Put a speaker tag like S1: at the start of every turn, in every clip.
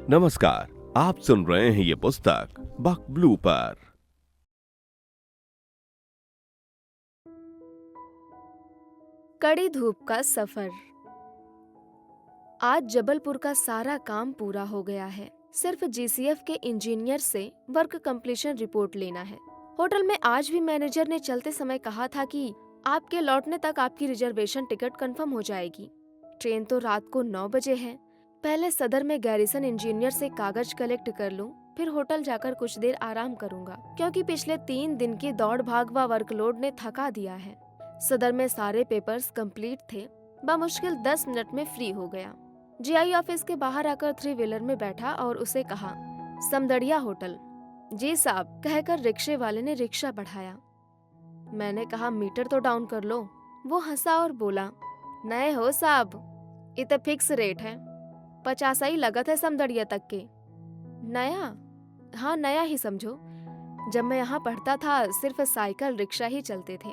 S1: नमस्कार, आप सुन रहे हैं ये पुस्तक बक ब्लू पर।
S2: कड़ी धूप का सफर। आज जबलपुर का सारा काम पूरा हो गया है। सिर्फ जीसीएफ के इंजीनियर से वर्क कंप्लीशन रिपोर्ट लेना है। होटल में आज भी मैनेजर ने चलते समय कहा था कि आपके लौटने तक आपकी रिजर्वेशन टिकट कंफर्म हो जाएगी। ट्रेन तो रात को 9 बजे है। पहले सदर में गैरिसन इंजीनियर से कागज कलेक्ट कर लूं, फिर होटल जाकर कुछ देर आराम करूंगा, क्योंकि पिछले 3 दिन की दौड़ भाग व वर्कलोड ने थका दिया है। सदर में सारे पेपर्स कंप्लीट थे। बमुश्किल 10 मिनट में फ्री हो गया। जीआई ऑफिस के बाहर आकर 3 व्हीलर में बैठा और उसे कहा, समदड़िया होटल। जी साहब कहकर रिक्शे वाले ने रिक्शा बढ़ाया। मैंने कहा, मीटर तो डाउन कर लो। वो हंसा और बोला, नए हो साहब, इतने फिक्स रेट है, 50 ही लगत है समदड़िया तक के। नया? हाँ नया ही समझो। जब मैं यहाँ पढ़ता था सिर्फ साइकिल रिक्शा ही चलते थे।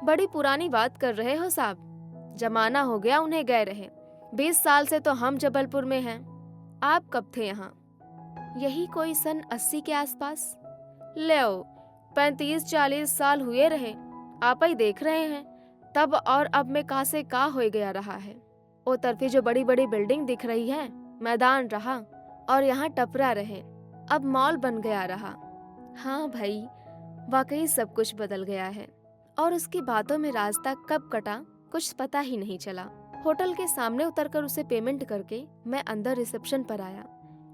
S2: बड़ी पुरानी बात कर रहे हो साहब, जमाना हो गया उन्हें गए रहे। 20 साल से तो हम जबलपुर में हैं। आप कब थे यहाँ? यही कोई सन 80 के आसपास। ले 35-40 साल हुए रहे। आप ही देख रहे हैं, तब और अब में कहाँ से का हो गया रहा है। ओ तरफी जो बड़ी बड़ी बिल्डिंग दिख रही है, मैदान रहा और यहाँ टपरा रहे, अब मॉल बन गया रहा। हाँ भाई, वाकई सब कुछ बदल गया है। और उसकी बातों में रास्ता कब कटा कुछ पता ही नहीं चला। होटल के सामने उतरकर उसे पेमेंट करके मैं अंदर रिसेप्शन पर आया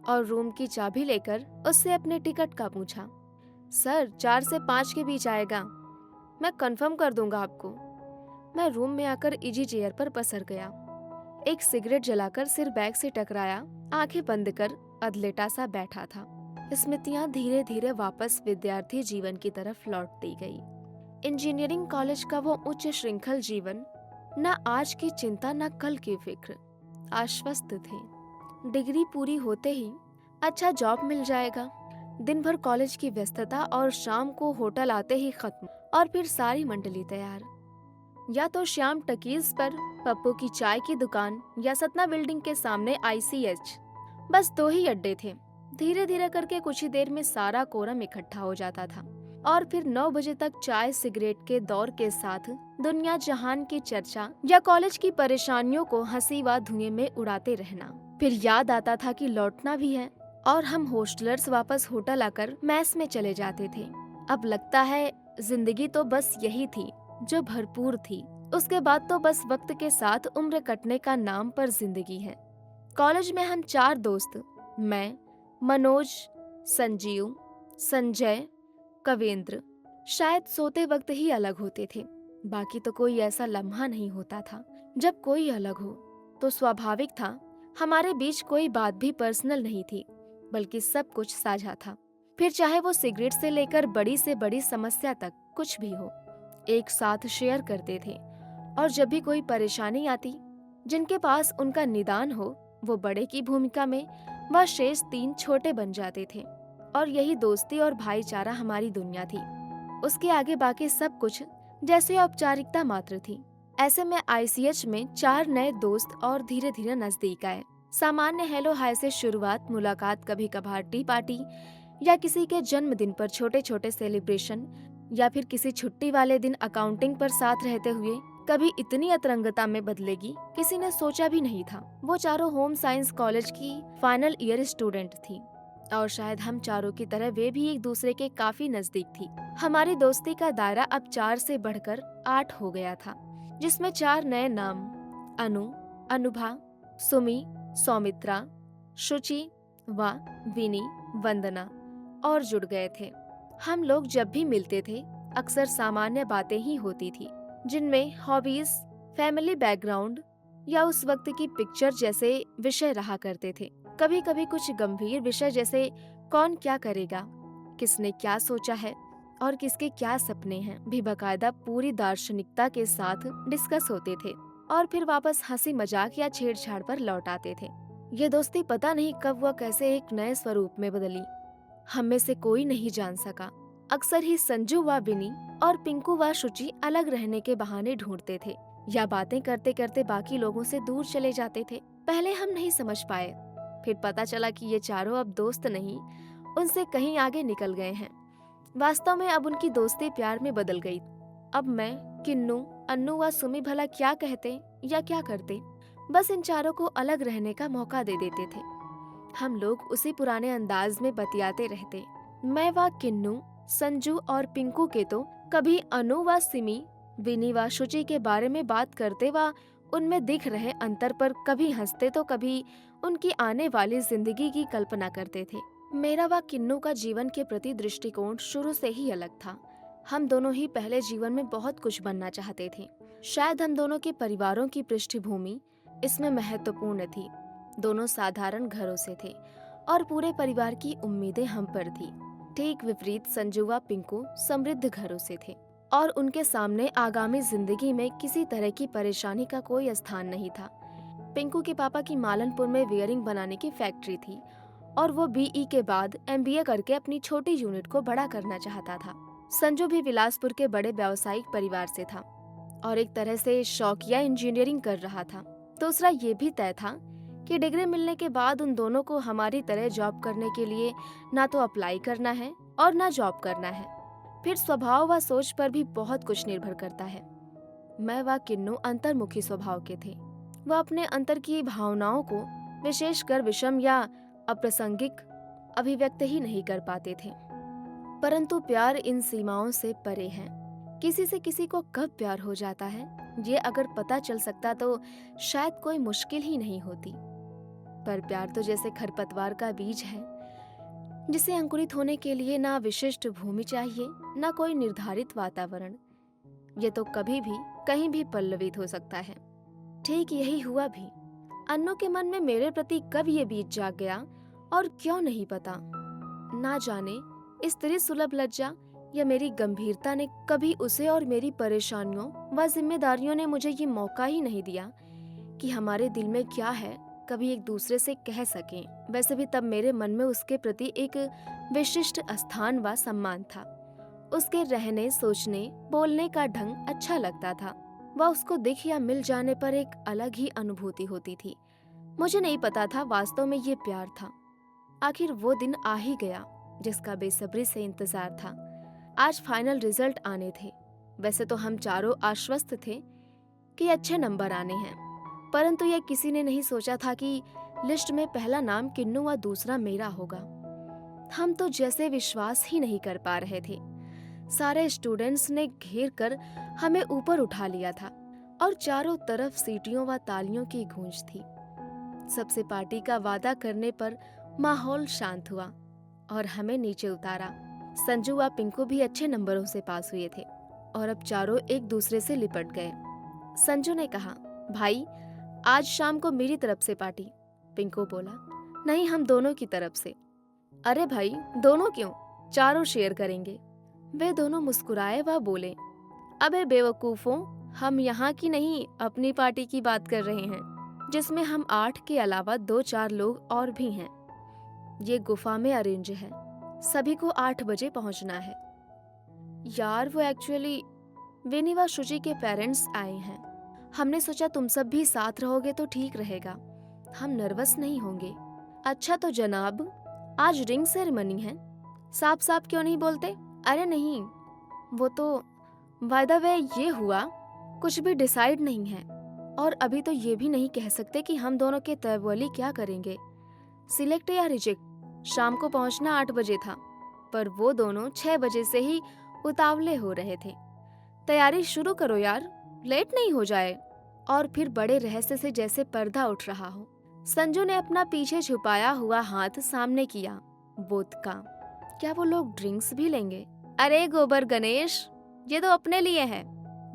S2: और रूम की चाबी लेकर उससे अपने टिकट का पूछा। सर 4 से 5 के बीच आएगा, मैं कंफर्म कर दूंगा आपको। मैं रूम में आकर इजी चेयर पर पसर गया। एक सिगरेट जलाकर सिर बैग से टकराया, आंखें बंद कर अधलेटा सा बैठा था। स्मृतियां धीरे धीरे वापस विद्यार्थी जीवन की तरफ लौटती गई। इंजीनियरिंग कॉलेज का वो उच्च श्रृंखल जीवन, न आज की चिंता न कल की फिक्र। आश्वस्त थे, डिग्री पूरी होते ही अच्छा जॉब मिल जाएगा। दिन भर कॉलेज की व्यस्तता और शाम को होटल आते ही खत्म, और फिर सारी मंडली तैयार। या तो श्याम टकीज पर पप्पू की चाय की दुकान या सतना बिल्डिंग के सामने आईसीएच। बस 2 ही अड्डे थे। धीरे धीरे करके कुछ ही देर में सारा कोरम इकट्ठा हो जाता था और फिर 9 बजे तक चाय सिगरेट के दौर के साथ दुनिया जहान की चर्चा या कॉलेज की परेशानियों को हंसी व धुएं में उड़ाते रहना। फिर याद आता था कि लौटना भी है और हम हॉस्टलर्स वापस होटल आकर मैस में चले जाते थे। अब लगता है जिंदगी तो बस यही थी जो भरपूर थी। उसके बाद तो बस वक्त के साथ उम्र कटने का नाम पर जिंदगी है। कॉलेज में हम 4 दोस्त, मैं, मनोज, संजीव, संजय, कवेंद्र, शायद सोते वक्त ही अलग होते थे। बाकी तो कोई ऐसा लम्हा नहीं होता था जब कोई अलग हो। तो स्वाभाविक था, हमारे बीच कोई बात भी पर्सनल नहीं थी, बल्कि सब कुछ साझा था। फिर चाहे वो सिगरेट से लेकर बड़ी से बड़ी समस्या तक कुछ भी हो, एक साथ शेयर करते थे। और जब भी कोई परेशानी आती, जिनके पास उनका निदान हो, वो बड़े की भूमिका में वह शेष 3 छोटे बन जाते थे। और यही दोस्ती और भाईचारा हमारी दुनिया थी। उसके आगे बाकी सब कुछ जैसे औपचारिकता मात्र थी। ऐसे में आईसीएच में 4 नए दोस्त और धीरे धीरे नजदीक आए। सामान्य हेलो हाय से शुरुआत, मुलाकात, कभी कभार टी पार्टी या किसी के जन्मदिन पर छोटे छोटे सेलिब्रेशन, या फिर किसी छुट्टी वाले दिन अकाउंटिंग पर साथ रहते हुए कभी इतनी अतरंगता में बदलेगी, किसी ने सोचा भी नहीं था। वो चारों होम साइंस कॉलेज की फाइनल ईयर स्टूडेंट थी और शायद हम चारों की तरह वे भी एक दूसरे के काफी नजदीक थी। हमारी दोस्ती का दायरा अब 4 से बढ़कर 8 हो गया था, जिसमें 4 नए नाम, अनु, अनुभा, सुमी, सौमित्रा, शुचि व विनी, वंदना और जुड़ गए थे। हम लोग जब भी मिलते थे अक्सर सामान्य बातें ही होती थी, जिनमें हॉबीज, फैमिली बैकग्राउंड या उस वक्त की पिक्चर जैसे विषय रहा करते थे। कभी कभी कुछ गंभीर विषय जैसे कौन क्या करेगा, किसने क्या सोचा है और किसके क्या सपने हैं भी बकायदा पूरी दार्शनिकता के साथ डिस्कस होते थे, और फिर वापस हंसी मजाक या छेड़छाड़ पर लौट आते थे। ये दोस्ती पता नहीं कब वह कैसे एक नए स्वरूप में बदली, हम में से कोई नहीं जान सका। अक्सर ही संजू व बिनी और पिंकू व शुचि अलग रहने के बहाने ढूंढते थे या बातें करते करते बाकी लोगों से दूर चले जाते थे। पहले हम नहीं समझ पाए, फिर पता चला कि ये चारों अब दोस्त नहीं, उनसे कहीं आगे निकल गए हैं। वास्तव में अब उनकी दोस्ती प्यार में बदल गई। अब मैं, किन्नू, अन्नू व सुमी भला क्या कहते या क्या करते, बस इन चारों को अलग रहने का मौका दे देते थे। हम लोग उसी पुराने अंदाज में बतियाते रहते। मैं व किन्नू, संजू और पिंकू के तो कभी अनु व सिमी, विनी व शुचि के बारे में बात करते व उनमें दिख रहे अंतर पर कभी हंसते तो कभी उनकी आने वाली जिंदगी की कल्पना करते थे। मेरा व किन्नू का जीवन के प्रति दृष्टिकोण शुरू से ही अलग था। हम दोनों ही पहले जीवन में बहुत कुछ बनना चाहते थे। शायद हम दोनों के परिवारों की पृष्ठभूमि इसमें महत्वपूर्ण थी। दोनों साधारण घरों से थे और पूरे परिवार की उम्मीदें हम पर थी। ठीक विपरीत संजू व पिंकू समृद्ध घरों से थे और उनके सामने आगामी जिंदगी में किसी तरह की परेशानी का कोई स्थान नहीं था। पिंकू के पापा की मालनपुर में वेयरिंग बनाने की फैक्ट्री थी और वो बीई के बाद एमबीए करके अपनी छोटी यूनिट को बड़ा करना चाहता था। संजू भी बिलासपुर के बड़े व्यावसायिक परिवार से था और एक तरह से शौकिया इंजीनियरिंग कर रहा था। दूसरा ये भी तय था कि डिग्री मिलने के बाद उन दोनों को हमारी तरह जॉब करने के लिए ना तो अप्लाई करना है और ना जॉब करना है। फिर स्वभाव व सोच पर भी बहुत कुछ निर्भर करता है। मैं व किन्नू अंतर्मुखी स्वभाव के थे। वह अपने अंतर की भावनाओं को विशेषकर विषम या अप्रासंगिक अभिव्यक्त ही नहीं कर पाते थे। परंतु प्यार इन सीमाओं से परे है। किसी से किसी को कब प्यार हो जाता है, ये अगर पता चल सकता तो शायद कोई मुश्किल ही नहीं होती। पर प्यार तो जैसे खरपतवार का बीज है, जिसे अंकुरित होने के लिए ना विशिष्ट भूमि चाहिए, ना कोई निर्धारित वातावरण। ये तो कभी भी कहीं भी पल्लवित हो सकता है। ठीक यही हुआ भी। अन्नू के मन में मेरे प्रति कब ये बीज जाग गया और क्यों नहीं पता। ना जाने स्त्री सुलभ लज्जा या मेरी गंभीरता ने कभी उसे और मेरी परेशानियों व जिम्मेदारियों ने मुझे ये मौका ही नहीं दिया कि हमारे दिल में क्या है कभी एक दूसरे से कह सकें। वैसे भी तब मेरे मन में उसके प्रति एक विशिष्ट स्थान व सम्मान था। उसके रहने, सोचने, बोलने का ढंग अच्छा लगता था। वह उसको दिख या मिल जाने पर एक अलग ही अनुभूति होती थी। मुझे नहीं पता था वास्तव में ये प्यार था। आखिर वो दिन आ ही गया जिसका बेसब्री से इंतजार था। आज फाइनल रिजल्ट आने थे। वैसे तो हम चारों आश्वस्त थे कि अच्छे नंबर आने हैं, परंतु यह किसी ने नहीं सोचा था कि लिस्ट में पहला नाम किन्नू व दूसरा मेरा होगा। हम तो जैसे विश्वास ही नहीं कर पा रहे थे। सारे स्टूडेंट्स ने घेर कर हमें ऊपर उठा लिया था और चारों तरफ सीटियों व तालियों की गूंज थी। सबसे पार्टी का वादा करने पर माहौल शांत हुआ और हमें नीचे उतारा। संजू व पिंकू भी अच्छे नंबरों से पास हुए थे और अब चारों एक दूसरे से लिपट गए। संजू ने कहा, भाई आज शाम को मेरी तरफ से पार्टी। पिंकू बोला, नहीं हम दोनों की तरफ से। अरे भाई दोनों क्यों, चारों शेयर करेंगे। वे दोनों मुस्कुराए व बोले, अबे बेवकूफों, हम यहाँ की नहीं अपनी पार्टी की बात कर रहे हैं, जिसमें हम 8 के अलावा 2-4 लोग और भी हैं। ये गुफा में अरेंज है, सभी को 8 बजे पहुंचना है। यार वो एक्चुअली विनी व शुचि के पेरेंट्स आए हैं। हमने सोचा तुम सब भी साथ रहोगे तो ठीक रहेगा, हम नर्वस नहीं होंगे। अच्छा तो जनाब, आज रिंग सेरेमनी है, साफ साफ क्यों नहीं बोलते? अरे नहीं, वो तो बाय द वे ये हुआ, कुछ भी डिसाइड नहीं है और अभी तो ये भी नहीं कह सकते कि हम दोनों के तयवली क्या करेंगे, सिलेक्ट या रिजेक्ट। शाम को पहुंचना 8 बजे था, पर वो दोनों 6 बजे से ही उतावले हो रहे थे। तैयारी शुरू करो यार, लेट नहीं हो जाए। और फिर बड़े रहस्य से जैसे पर्दा उठ रहा हो, संजू ने अपना पीछे छुपाया हुआ हाथ सामने किया। वोदका, क्या वो लोग ड्रिंक्स भी लेंगे? अरे गोबर गणेश, ये तो अपने लिए है,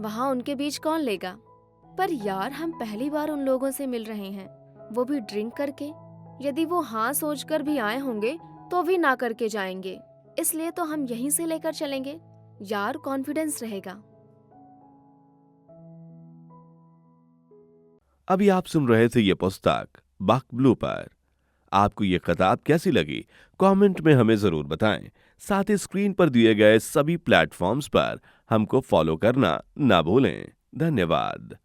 S2: वहाँ उनके बीच कौन लेगा? पर यार हम पहली बार उन लोगों से मिल रहे हैं, वो भी ड्रिंक करके। यदि वो हाँ सोचकर भी आए होंगे तो भी ना करके जाएंगे, इसलिए तो हम यहीं से लेकर चलेंगे। यार कॉन्फिडेंस रहेगा।
S1: अभी आप सुन रहे थे ये पुस्तक बक ब्लू पर। आपको ये किताब कैसी लगी कमेंट में हमें जरूर बताएं। साथ ही स्क्रीन पर दिए गए सभी प्लेटफॉर्म्स पर हमको फॉलो करना ना भूलें। धन्यवाद।